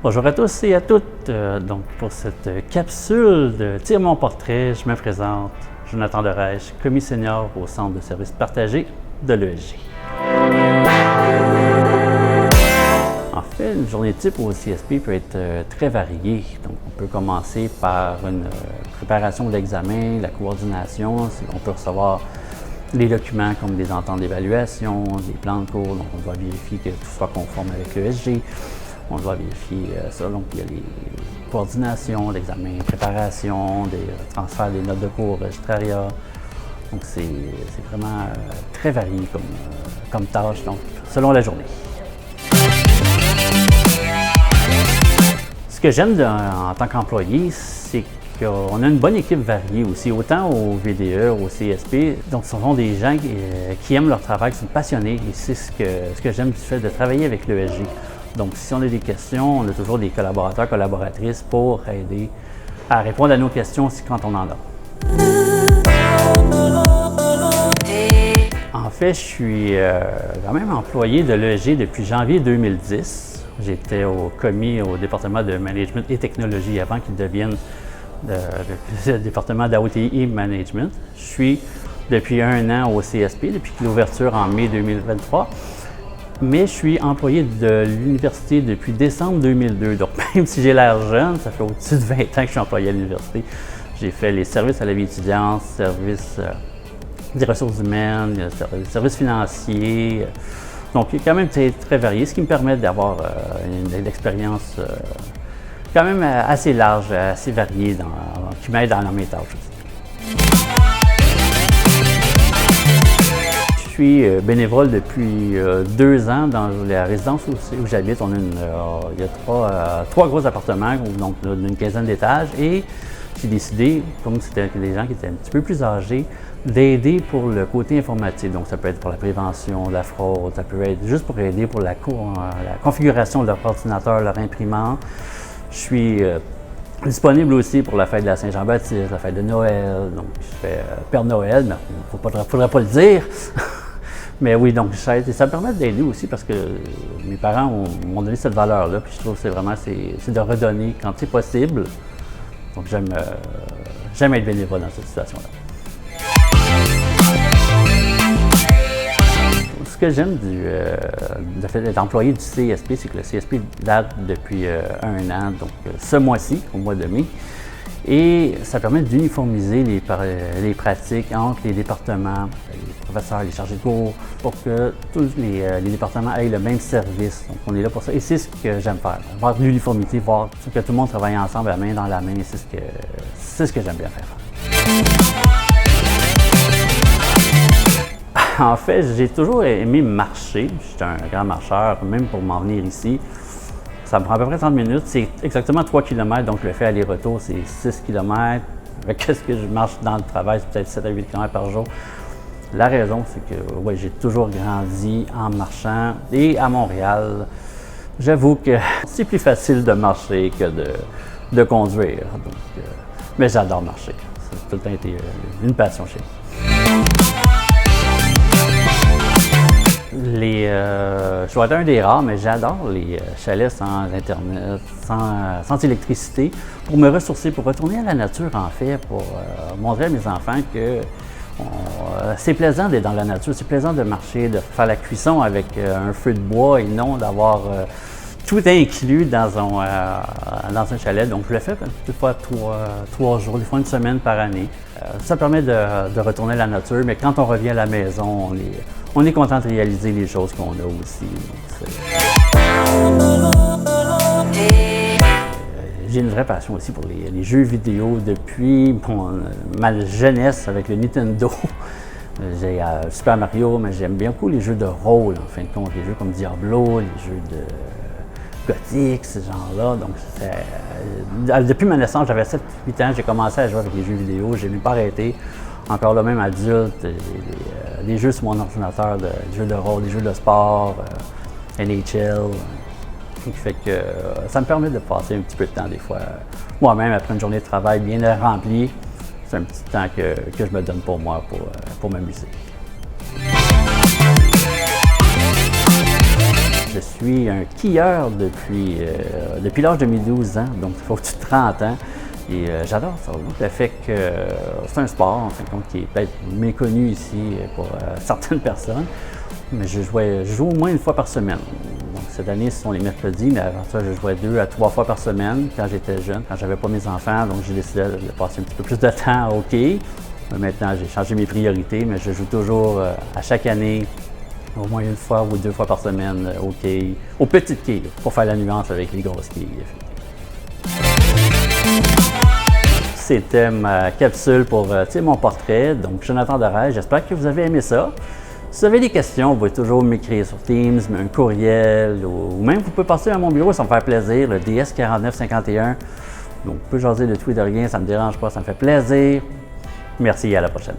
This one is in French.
Bonjour à tous et à toutes. Donc pour cette capsule de Tire mon portrait, je me présente, Jonathan Derèche, commis senior au Centre de services partagés de l'ESG. En fait, une journée type au CSP peut être très variée. Donc on peut commencer par une préparation de l'examen, la coordination. On peut recevoir les documents comme des ententes d'évaluation, des plans de cours, donc on doit vérifier que tout soit conforme avec l'ESG. On doit vérifier ça, donc il y a les coordinations, l'examen, préparation, des transferts des notes de cours au registrariat. Donc c'est vraiment très varié comme tâche, donc selon la journée. Ce que j'aime en tant qu'employé, c'est qu'on a une bonne équipe variée aussi, autant au VDE, au CSP. Donc ce sont des gens qui aiment leur travail, qui sont passionnés, et c'est ce que j'aime du fait de travailler avec l'ESG. Donc, si on a des questions, on a toujours des collaborateurs, collaboratrices pour aider à répondre à nos questions aussi quand on en a. En fait, je suis quand même employé de l'ESG depuis janvier 2010. J'étais commis au département de management et technologie avant qu'il devienne le département d'AOTI et management. Je suis depuis 1 an au CSP, depuis l'ouverture en mai 2023. Mais je suis employé de l'université depuis décembre 2002. Donc, même si j'ai l'air jeune, ça fait au-dessus de 20 ans que je suis employé à l'université. J'ai fait les services à la vie étudiante, services des ressources humaines, les services financiers. Donc, il est quand même très varié, ce qui me permet d'avoir une expérience quand même assez large, assez variée, qui m'aide dans mes tâches aussi. Je suis bénévole depuis 2 ans dans la résidence où j'habite. Il y a trois gros appartements, donc d'une quinzaine d'étages, et j'ai décidé, comme c'était des gens qui étaient un petit peu plus âgés, d'aider pour le côté informatique. Donc ça peut être pour la prévention de la fraude, ça peut être juste pour aider pour la configuration de leur ordinateur, leur imprimante. Je suis disponible aussi pour la fête de la Saint-Jean-Baptiste, la fête de Noël. Donc je fais Père Noël, mais il ne faudrait pas le dire. Mais oui, donc ça me permet d'aider aussi parce que mes parents m'ont donné cette valeur-là, puis je trouve que c'est de redonner quand c'est possible. Donc j'aime être bénévole dans cette situation-là. Ce que j'aime du fait d'être employé du CSP, c'est que le CSP date depuis 1 an, donc ce mois-ci, au mois de mai. Et ça permet d'uniformiser les pratiques entre les départements, les professeurs, les chargés de cours, pour que tous les départements aient le même service. Donc, on est là pour ça. Et c'est ce que j'aime faire. Voir de l'uniformité, voir que tout le monde travaille ensemble, la main dans la main, c'est ce que j'aime bien faire. En fait, j'ai toujours aimé marcher. Je suis un grand marcheur, même pour m'en venir ici. Ça me prend à peu près 30 minutes. C'est exactement 3 km, donc le fait aller-retour, c'est 6 km. Qu'est-ce que je marche dans le travail? C'est peut-être 7 à 8 km par jour. La raison, c'est que j'ai toujours grandi en marchant. Et à Montréal, j'avoue que c'est plus facile de marcher que de conduire. Donc, mais j'adore marcher. Ça a tout le temps été une passion chez moi. Je dois être un des rares, mais j'adore les chalets sans Internet, sans électricité, pour me ressourcer, pour retourner à la nature, en fait, pour montrer à mes enfants que c'est plaisant d'être dans la nature, c'est plaisant de marcher, de faire la cuisson avec un feu de bois et non d'avoir tout inclus dans un chalet. Donc, je le fais des fois 3 jours, des fois 1 semaine par année. Ça permet de retourner à la nature, mais quand on revient à la maison, on est content de réaliser les choses qu'on a aussi. J'ai une vraie passion aussi pour les jeux vidéo depuis ma jeunesse avec le Nintendo. J'ai Super Mario, mais j'aime bien beaucoup les jeux de rôle, en fin de compte, les jeux comme Diablo, les jeux de gothique, ce genre-là. Donc, depuis ma naissance, j'avais 7-8 ans, j'ai commencé à jouer avec les jeux vidéo, je n'ai pas arrêté. Encore là, même adulte, des jeux sur mon ordinateur, des jeux de rôle, des jeux de sport, NHL. Ce qui fait que ça me permet de passer un petit peu de temps des fois. Moi-même, après une journée de travail bien remplie, c'est un petit temps que je me donne pour moi, pour m'amuser. Je suis un skieur depuis l'âge de mes 12 ans, donc il faut au-dessus de 30 ans. Et j'adore ça. Donc, le fait que c'est un sport, en fin de compte, qui est peut-être méconnu ici pour certaines personnes. Mais je joue au moins une fois par semaine. Donc, cette année, ce sont les mercredis, mais avant ça, je jouais 2 à 3 fois par semaine quand j'étais jeune, quand j'avais pas mes enfants. Donc, j'ai décidé de passer un petit peu plus de temps au hockey. Maintenant, j'ai changé mes priorités, mais je joue toujours à chaque année, au moins une fois ou 2 fois par semaine au quai, au petit quai, pour faire la nuance avec les grosses quilles. C'était ma capsule pour mon portrait. Donc, Jonathan Dorel, j'espère que vous avez aimé ça. Si vous avez des questions, vous pouvez toujours m'écrire sur Teams, un courriel, ou même vous pouvez passer à mon bureau, ça me fait plaisir, le DS4951. Donc, vous pouvez jaser de tout et de rien, ça ne me dérange pas, ça me fait plaisir. Merci et à la prochaine.